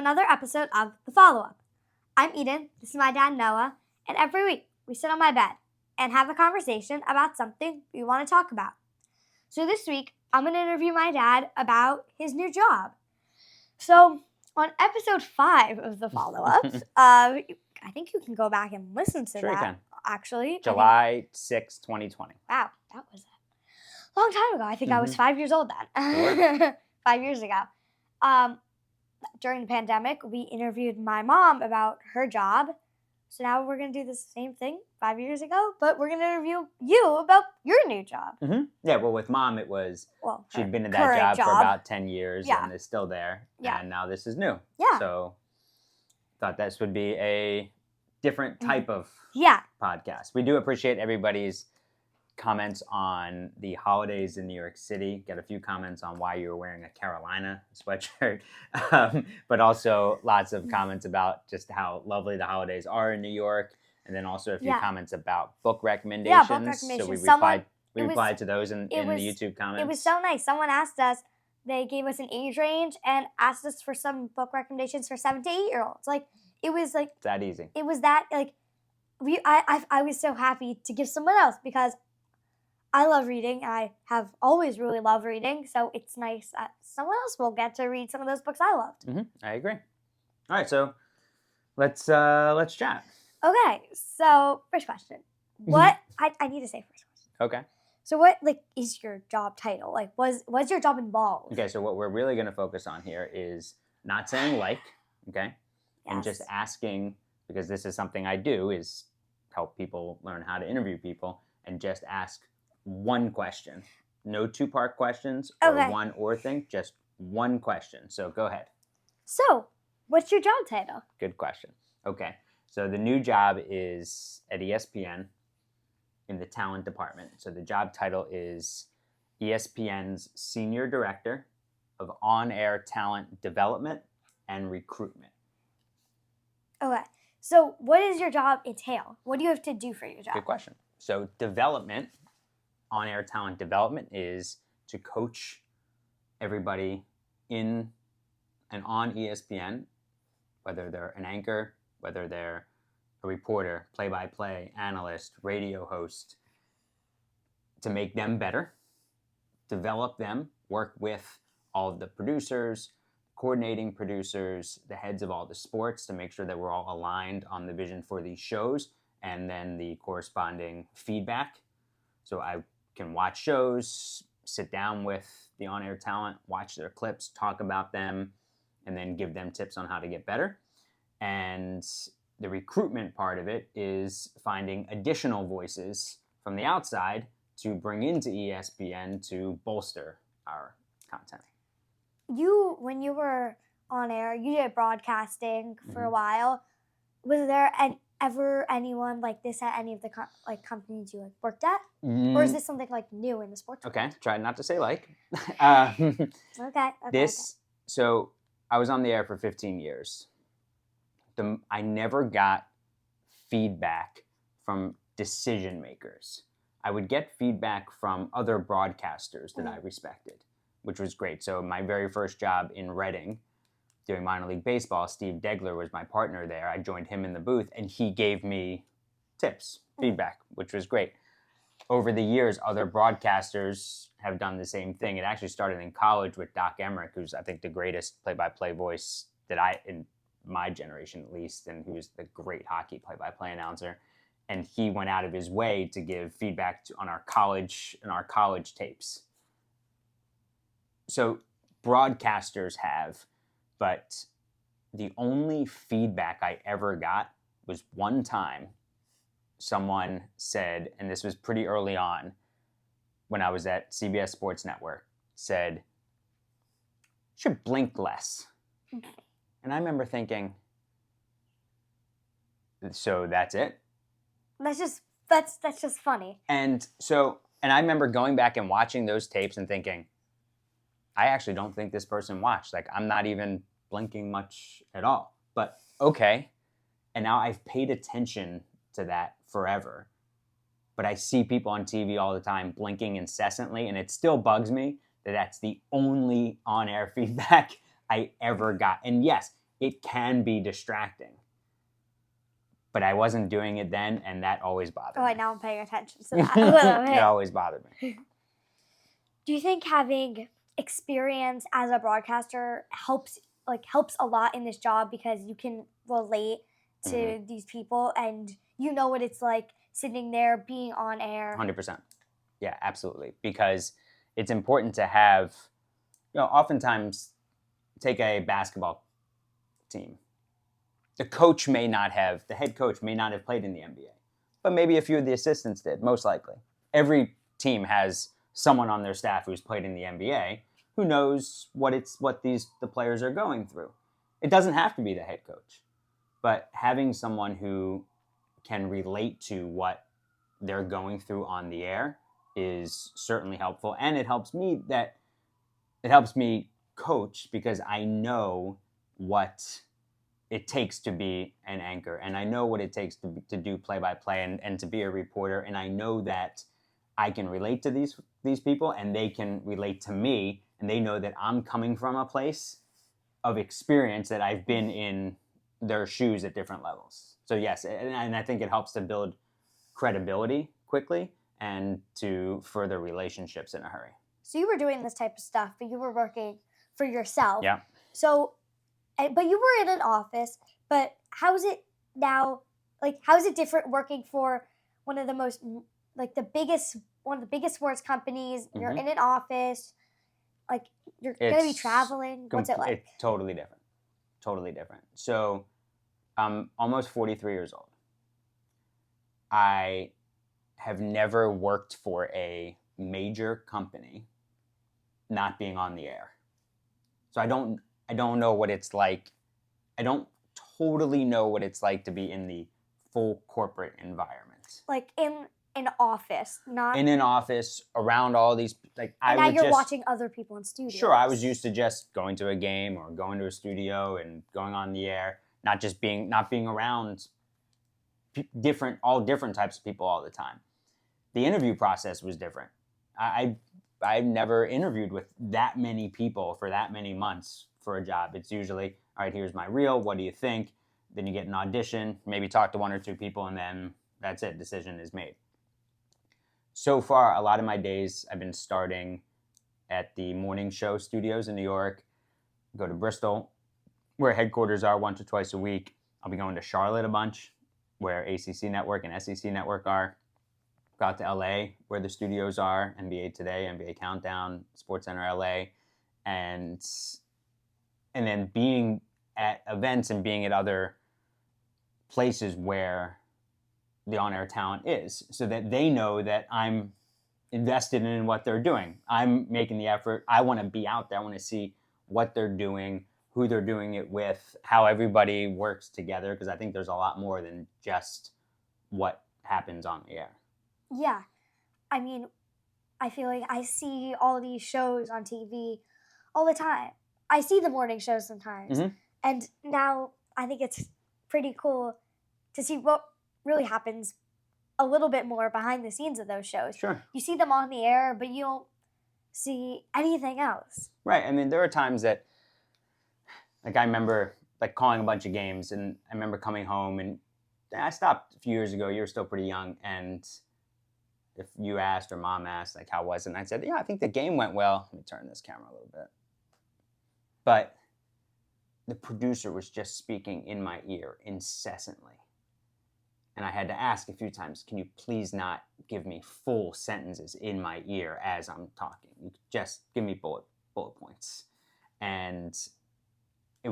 another episode of The Follow-Up. I'm Eden, this is my dad Noah, and every week we sit on my bed and have a conversation about something we want to talk about. So this week, I'm going to interview my dad about his new job. So on episode 5 of The Follow-Up, I think you can go back and listen to Sure that, you can. actually. July 6, 2020. Wow, that was a long time ago. I think I was 5 years old then. Sure. 5 years ago. During the pandemic, we interviewed my mom about her job. So now we're going to do the same thing 5 years ago, but we're going to interview you about your new job. Mm-hmm. Yeah, well, with Mom, it was, she'd been in that current job for about 10 years and is still there. Yeah. And now this is new. Yeah. So thought this would be a different type of podcast. We do appreciate everybody's comments on the holidays in New York City. Got a few comments on why you were wearing a Carolina sweatshirt, but also lots of comments about just how lovely the holidays are in New York, and then also a few comments about book recommendations. Yeah, book recommendations. So we replied to those in the YouTube comments. It was so nice. Someone asked us, they gave us an age range and asked us for some book recommendations for 7 to 8-year-olds. Like, it was like that easy. It was that like I was so happy to give someone else because I love reading. I have always really loved reading, so it's nice that someone else will get to read some of those books I loved. Mm-hmm. I agree. All right, so let's chat. Okay, so first question. What I need to say first question. Okay. So what is your job title? Like, was your job involved? Okay, so what we're really going to focus on here is not saying okay, and just asking, because this is something I do, is help people learn how to interview people, and just ask one question. No 2-part questions or one or thing, just one question. So go ahead. So, what's your job title? Good question. Okay. So the new job is at ESPN in the talent department. So the job title is ESPN's Senior Director of On-Air Talent Development and Recruitment. Okay. So what does your job entail? What do you have to do for your job? Good question. So development, on-air talent development, is to coach everybody in and on ESPN, whether they're an anchor, whether they're a reporter, play-by-play, analyst, radio host, to make them better, develop them, work with all of the producers, coordinating producers, the heads of all the sports, to make sure that we're all aligned on the vision for these shows, and then the corresponding feedback. So I can watch shows, sit down with the on-air talent, watch their clips, talk about them, and then give them tips on how to get better. And the recruitment part of it is finding additional voices from the outside to bring into ESPN to bolster our content. When you were on air, you did broadcasting for a while. Was there ever anyone like this at any of the companies you worked at? Or is this something new in the sports world? Okay, try not to say Okay. So I was on the air for 15 years. I never got feedback from decision makers. I would get feedback from other broadcasters that I respected, which was great. So my very first job in Reading, doing minor league baseball, Steve Degler was my partner there. I joined him in the booth, and he gave me tips, feedback, which was great. Over the years, other broadcasters have done the same thing. It actually started in college with Doc Emmerich, who's, I think, the greatest play-by-play voice in my generation at least, and he was the great hockey play-by-play announcer. And he went out of his way to give feedback on our college tapes. So broadcasters have, but the only feedback I ever got was one time someone said, and this was pretty early on when I was at CBS Sports Network, said, "You should blink less." And I remember thinking, so that's it? That's just funny. And I remember going back and watching those tapes and thinking, I actually don't think this person watched. I'm not even blinking much at all. But okay. And now I've paid attention to that forever. But I see people on TV all the time blinking incessantly, and it still bugs me that that's the only on-air feedback I ever got. And yes, it can be distracting. But I wasn't doing it then, and that always bothered Oh, me. right now I'm paying attention to that a little bit. It always bothered me. Do you think having experience as a broadcaster helps a lot in this job because you can relate to these people and you know what it's like sitting there being on air? 100%. Yeah, absolutely. Because it's important to have, oftentimes take a basketball team. The head coach may not have played in the NBA, but maybe a few of the assistants did, most likely. Every team has someone on their staff who's played in the NBA who knows what the players are going through. It doesn't have to be the head coach, but having someone who can relate to what they're going through on the air is certainly helpful, and it helps me coach because I know what it takes to be an anchor, and I know what it takes to do play-by-play and to be a reporter, and I know that I can relate to these people, and they can relate to me, and they know that I'm coming from a place of experience that I've been in their shoes at different levels. So yes, and I think it helps to build credibility quickly and to further relationships in a hurry. So you were doing this type of stuff, but you were working for yourself. Yeah. So, but you were in an office, but how is it now? Like, how is it different working for one of the biggest sports companies? You're in an office, like you're going to be traveling. What's it like? It's totally different. Totally different. So I'm almost 43 years old. I have never worked for a major company not being on the air. So I don't know what it's like. I don't totally know what it's like to be in the full corporate environment. Like in an office, not in an office around all these you're watching other people in studios. Sure, I was used to just going to a game or going to a studio and going on the air, not being around all different types of people all the time. The interview process was different. I've never interviewed with that many people for that many months for a job. It's usually, all right, here's my reel, what do you think? Then you get an audition, maybe talk to one or two people, and then that's it, decision is made. So far, a lot of my days I've been starting at the morning show studios in New York, go to Bristol, where headquarters are once or twice a week. I'll be going to Charlotte a bunch, where ACC Network and SEC Network are. Go out to LA, where the studios are, NBA Today, NBA Countdown, SportsCenter LA, and then being at events and being at other places where the on-air talent is, so that they know that I'm invested in what they're doing. I'm making the effort. I want to be out there. I want to see what they're doing, who they're doing it with, how everybody works together, because I think there's a lot more than just what happens on the air. Yeah. I mean, I feel like I see all these shows on TV all the time. I see the morning shows sometimes. Mm-hmm. And now I think it's pretty cool to see what really happens a little bit more behind the scenes of those shows. Sure. You see them on the air, but you don't see anything else. Right. I mean, there are times that, like, I remember calling a bunch of games, and I remember coming home, and I stopped a few years ago. You were still pretty young, and if you asked or mom asked, like, how was it? And I said, yeah, I think the game went well. Let me turn this camera a little bit. But the producer was just speaking in my ear incessantly. And I had to ask a few times, can you please not give me full sentences in my ear as I'm talking? Just give me bullet points. And I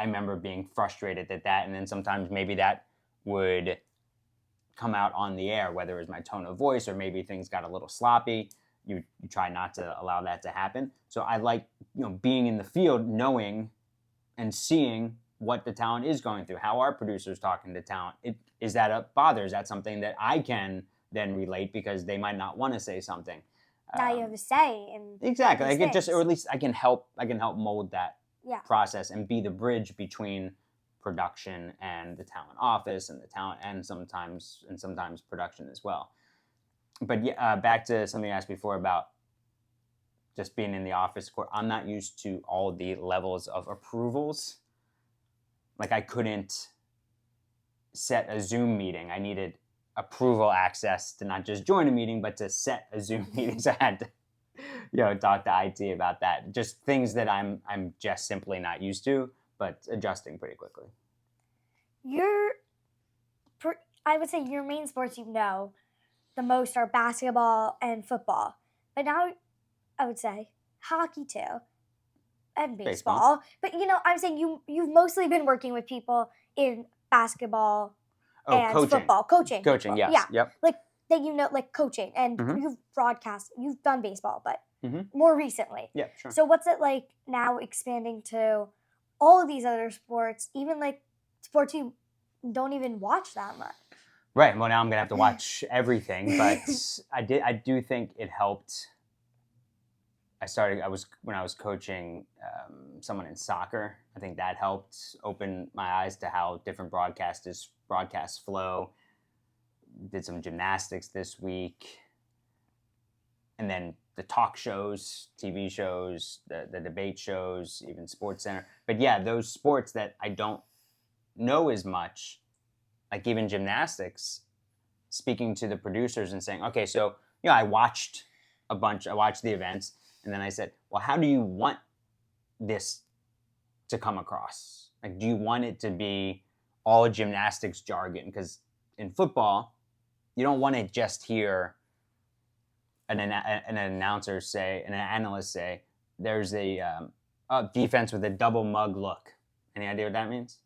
remember being frustrated at that. And then sometimes maybe that would come out on the air, whether it was my tone of voice or maybe things got a little sloppy. You try not to allow that to happen. So I like, being in the field, knowing and seeing what the talent is going through, how our producers talking to talent. Is that a bother? Is that something that I can then relate because they might not want to say something? Now you have a say in exactly. I can things. or at least I can help mold that Yeah. process and be the bridge between production and the talent office and the talent and sometimes production as well. But yeah, back to something I asked before about just being in the office. I'm not used to all the levels of approvals like I couldn't set a Zoom meeting. I needed approval access to not just join a meeting, but to set a Zoom meeting. So I had to, talk to IT about that. Just things that I'm just simply not used to, but adjusting pretty quickly. I would say your main sports the most are basketball and football. But now I would say hockey too. And baseball. But I'm saying you've mostly been working with people in basketball and coaching. Football. Coaching. Yes. Yeah. Yep. Like that like coaching. And you've done baseball, but more recently. Yeah, sure. So what's it like now expanding to all of these other sports, even like sports you don't even watch that much? Right. Well, now I'm gonna have to watch everything, but I do think it helped. When I was coaching someone in soccer. I think that helped open my eyes to how different broadcasts flow. Did some gymnastics this week, and then the talk shows, TV shows, the debate shows, even Sports Center. But yeah, those sports that I don't know as much, like even gymnastics, speaking to the producers and saying, okay, so I watched the events. And then I said, well, how do you want this to come across? Like, do you want it to be all gymnastics jargon? Because in football, you don't want to just hear an announcer say, an analyst say, there's a defense with a double mug look. Any idea what that means?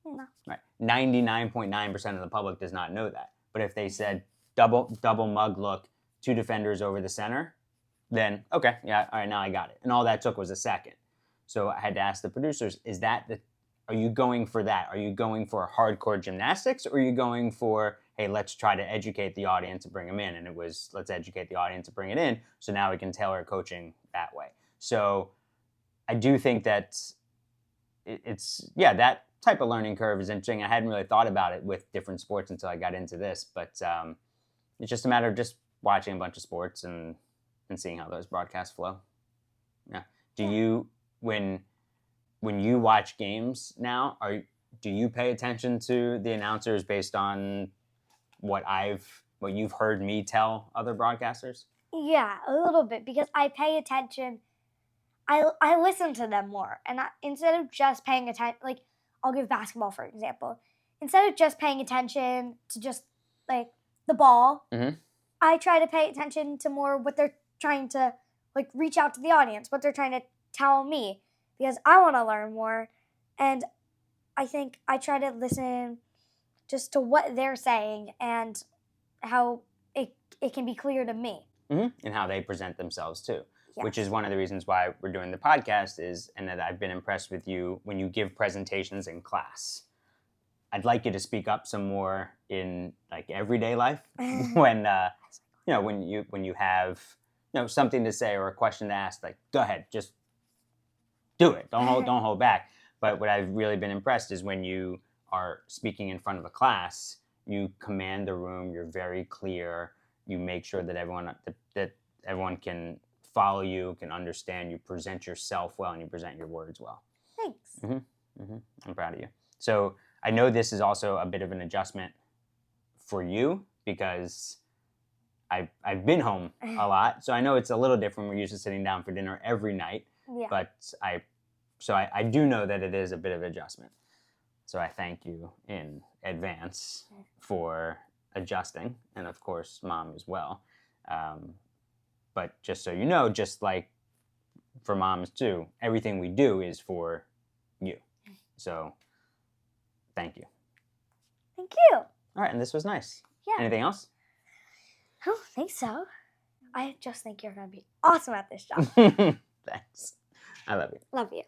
No. Right. 99.9% of the public does not know that. But if they said double mug look, 2 defenders over the center, then, okay, yeah, all right, now I got it. And all that took was a second. So I had to ask the producers, are you going for that? Are you going for hardcore gymnastics, or are you going for, hey, let's try to educate the audience and bring them in? And it was, let's educate the audience and bring it in, so now we can tailor coaching that way. So I do think that that type of learning curve is interesting. I hadn't really thought about it with different sports until I got into this, but it's just a matter of just watching a bunch of sports and seeing how those broadcasts flow. Yeah. Do you, when you watch games now, do you pay attention to the announcers based on what you've heard me tell other broadcasters? Yeah, a little bit, because I pay attention. I listen to them more, and instead of just paying attention, like I'll give basketball for example. Instead of just paying attention to just like the ball, I try to pay attention to more what they're trying to like reach out to the audience, what they're trying to tell me, because I want to learn more. And I think I try to listen just to what they're saying and how it can be clear to me. And how they present themselves too. Yes. Which is one of the reasons why we're doing the podcast and that I've been impressed with you when you give presentations in class. I'd like you to speak up some more in like everyday life when you have something to say or a question to ask. Like, go ahead, just do it. Don't hold back. But what I've really been impressed is when you are speaking in front of a class, you command the room. You're very clear. You make sure that everyone can follow you, can understand. You present yourself well, and you present your words well. Thanks. I'm proud of you. So I know this is also a bit of an adjustment for you because I've been home a lot, so I know it's a little different. We're used to sitting down for dinner every night, but I do know that it is a bit of adjustment. So I thank you in advance for adjusting, and of course, Mom as well. But just so you know, just like for moms too, everything we do is for you. So thank you. Thank you. All right, and this was nice. Yeah. Anything else? I don't think so. I just think you're going to be awesome at this job. Thanks. I love you. Love you.